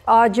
آج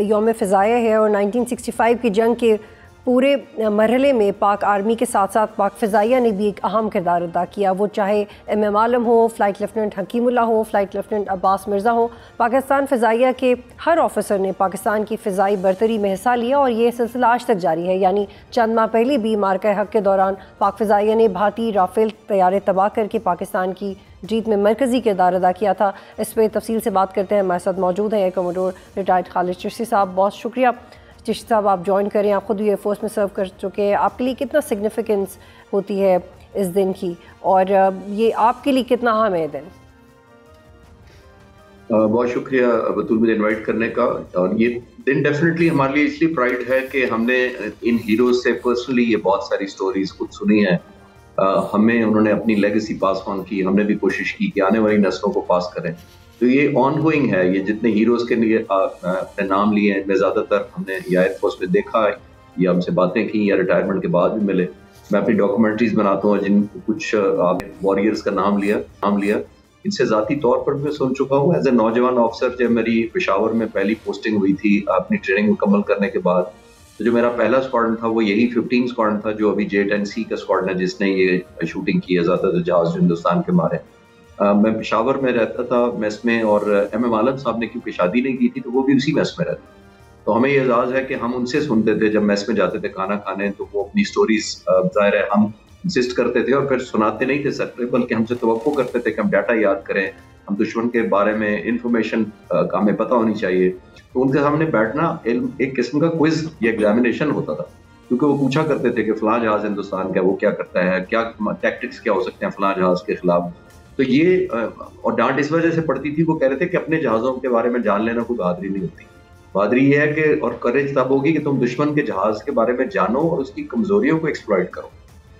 یوم فضائیہ ہے اور 1965 کی جنگ کے پورے مرحلے میں پاک آرمی کے ساتھ ساتھ پاک فضائیہ نے بھی ایک اہم کردار ادا کیا. وہ چاہے ایم عالم ہو، فلائٹ لیفٹیننٹ حکیم اللہ ہو، فلائٹ لیفٹیننٹ عباس مرزا ہو، پاکستان فضائیہ کے ہر آفیسر نے پاکستان کی فضائی برتری میں حصہ لیا اور یہ سلسلہ آج تک جاری ہے. یعنی چند ماہ پہلے بھی مارکہ حق کے دوران پاک فضائیہ نے بھارتی رافیل طیارے تباہ کر کے پاکستان کی جیت میں مرکزی کردار ادا کیا تھا. اس پہ تفصیل سے بات کرتے ہیں. ہمارے ساتھ موجود ہیں کموڈور ریٹائرڈ خالد چشتی صاحب. بہت شکریہ چشتی صاحب آپ جوائن کریں. آپ خود بھی ایئر فورس میں سرو کر چکے ہیں. آپ کے لیے کتنا سگنیفیکنس ہوتی ہے اس دن کی اور یہ آپ کے لیے کتنا اہم ہے دن؟ بہت شکریہ بطول مجھے انوائٹ کرنے کا. اور یہ دن ڈیفینیٹلی ہمارے لیے اس لیے پرائڈ ہے کہ ہم نے ان ہیروز سے پرسنلی یہ بہت ساری سٹوریز خود سنی ہیں. ہمیں انہوں نے اپنی لیگیسی پاس آن کی، ہم نے بھی کوشش کی کہ آنے والی نسلوں کو پاس کریں. تو یہ آن گوئنگ ہے. یہ جتنے ہیروز کے لیے اپنے نام لیے ہیں ان میں زیادہ تر ہم نے یا ایئر فورس میں دیکھا ہے یا ہم سے باتیں کی یا ریٹائرمنٹ کے بعد بھی ملے. میں اپنی ڈاکومنٹریز بناتا ہوں جن کچھ واریئرز کا نام لیا. ان سے ذاتی طور پر بھی میں سن چکا ہوں. ایز اے نوجوان آفسر جب میری پشاور میں پہلی پوسٹنگ ہوئی تھی اپنی ٹریننگ مکمل کرنے کے بعد، تو جو میرا پہلا اسکواڈرن تھا وہ یہی 15 اسکواڈرن تھا جو ابھی J-10C کا اسکواڈرن ہے جس نے یہ شوٹنگ کی ہے زیادہ تر جہاز ہندوستان کے مارے. میں پشاور میں رہتا تھا میس میں، اور ایم عالم صاحب نے کیونکہ شادی نہیں کی تھی تو وہ بھی اسی میس میں رہتے. تو ہمیں یہ اعزاز ہے کہ ہم ان سے سنتے تھے جب میس میں جاتے تھے کھانا کھانے. تو وہ اپنی سٹوریز ظاہر ہے ہم انسسٹ کرتے تھے اور پھر سناتے نہیں تھے سکتے، بلکہ ہم سے توقع کرتے تھے کہ ہم ڈیٹا یاد کریں، ہم دشمن کے بارے میں انفارمیشن کا ہمیں پتہ ہونی چاہیے. تو ان کے سامنے بیٹھنا ایک قسم کا کوئز یا ایگزامینیشن ہوتا تھا، کیونکہ وہ پوچھا کرتے تھے کہ فلاں جہاز ہندوستان کا وہ کیا کرتا ہے، کیا ٹیکٹکس کیا ہو سکتے ہیں فلاں جہاز کے خلاف. تو یہ اور ڈانٹ اس وجہ سے پڑتی تھی، وہ کہہ رہے تھے کہ اپنے جہازوں کے بارے میں جان لینا کوئی بہادری نہیں ہوتی. بہادری یہ ہے کہ اور کریج تب ہوگی کہ تم دشمن کے جہاز کے بارے میں جانو اور اس کی کمزوریوں کو ایکسپلائٹ کرو.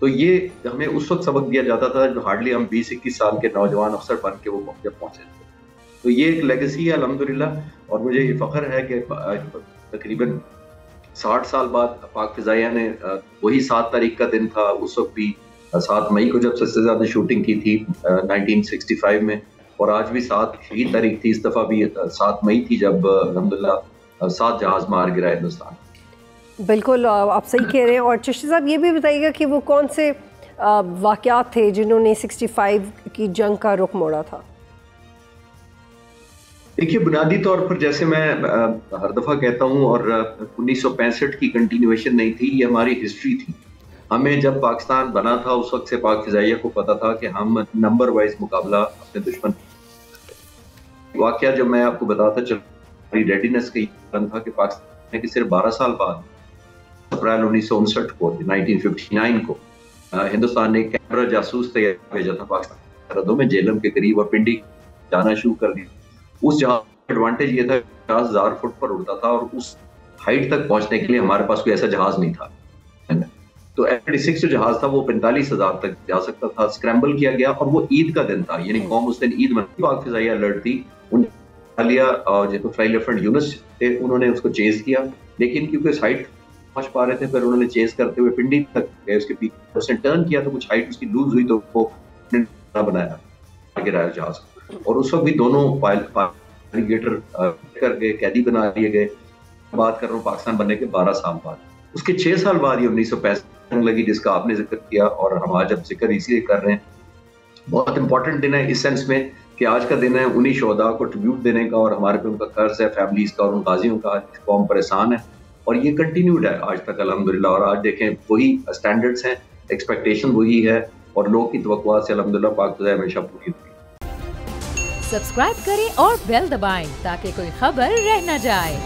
تو یہ ہمیں اس وقت سبق دیا جاتا تھا جو ہارڈلی ہم 20-21 سال کے نوجوان افسر بن کے وہ جب پہنچے تھے. تو یہ ایک لیگیسی ہے الحمدللہ. اور مجھے یہ فخر ہے کہ تقریباً 60 سال بعد پاک فضائیہ نے وہی 7 تاریخ کا دن تھا اس وقت بھی 7 مئی کو جب سب سے زیادہ شوٹنگ کی تھی 1965 میں، اور آج بھی 7 ہی تاریخ تھی. اس دفعہ بھی 7 مئی تھی جب الحمدللہ 7 جہاز مار گرا ہندوستان. بالکل آپ صحیح کہہ رہے ہیں. اور چشتی صاحب یہ بھی بتائیے گا کہ وہ کون سے واقعات تھے جنہوں نے 65 کی جنگ کا رخ موڑا تھا؟ دیکھیے بنیادی طور پر جیسے میں ہر دفعہ کہتا ہوں، اور 1965 کی کنٹینیویشن نہیں تھی، یہ ہماری ہسٹری تھی. ہمیں جب پاکستان بنا تھا اس وقت سے پاک فضائیہ کو پتا تھا کہ ہم نمبر وائز مقابلہ اپنے دشمن. واقعہ جب میں آپ کو بتاتا چلوں ہماری ریڈینس کا یہ تھا کہ پاکستان کے صرف 12 سال بعد اپریل 1959 کو 1959 کو ہندوستان نے ایک کیمرہ جاسوس تیار بھیجا تھا پاکستان سرحدوں میں جیلم کے قریب اور پنڈی جانا شروع کر دیا. اس جہاز کا ایڈوانٹیج یہ تھا کہ 50,000 فٹ پر اڑتا تھا اور اس ہائٹ تک پہنچنے کے لیے ہمارے پاس کوئی ایسا جہاز نہیں تھا. تو F-36 جو جہاز تھا وہ 45,000 تک جا سکتا تھا. اسکریمبل کیا گیا اور وہ عید کا دن تھا، یعنی قوم اس دن عید منائی. پاک فضائیہ الرٹ تھی، فلائی لیفٹیننٹ یونس تھے، انہوں نے اس کو چیز کیا، لیکن کیونکہ اس ہائٹ پہنچ پا رہے تھے پھر انہوں نے چیز کرتے ہوئے پنڈی تک گئے. اس کے پیچھے اس نے ٹرن کیا تو کچھ ہائٹ اس کی لوز ہوئی تو وہ بنایا گرایا جہاز. اور اس وقت بھی دونوں پائلٹ کر گئے، قیدی بنا لیے گئے. بات کر رہا ہوں پاکستان بننے کے 12 سال بعد. اس کے 6 سال بعد یہ 1965 لگی جس کا آپ نے ذکر کیا، اور ہم آج اب ذکر اسی لیے کر رہے ہیں. بہت امپورٹنٹ دن ہے اس سینس میں کہ آج کا دن ہے انہی شہداء کو ٹریبیوٹ دینے کا، اور ہمارے پہ ان کا قرض ہے فیملیز کا اور ان غازیوں کا. قوم پریشان ہے اور یہ کنٹینیوڈ ہے آج تک الحمدللہ. اور آج دیکھیں وہی اسٹینڈرڈس ہیں، ایکسپیکٹیشن وہی ہے، اور لوگ کی توقعات سے الحمدللہ پاک فضائیہ ہمیشہ پوری ہوئی. سبسکرائب کریں اور بیل دبائیں تاکہ کوئی خبر رہ نہ جائے.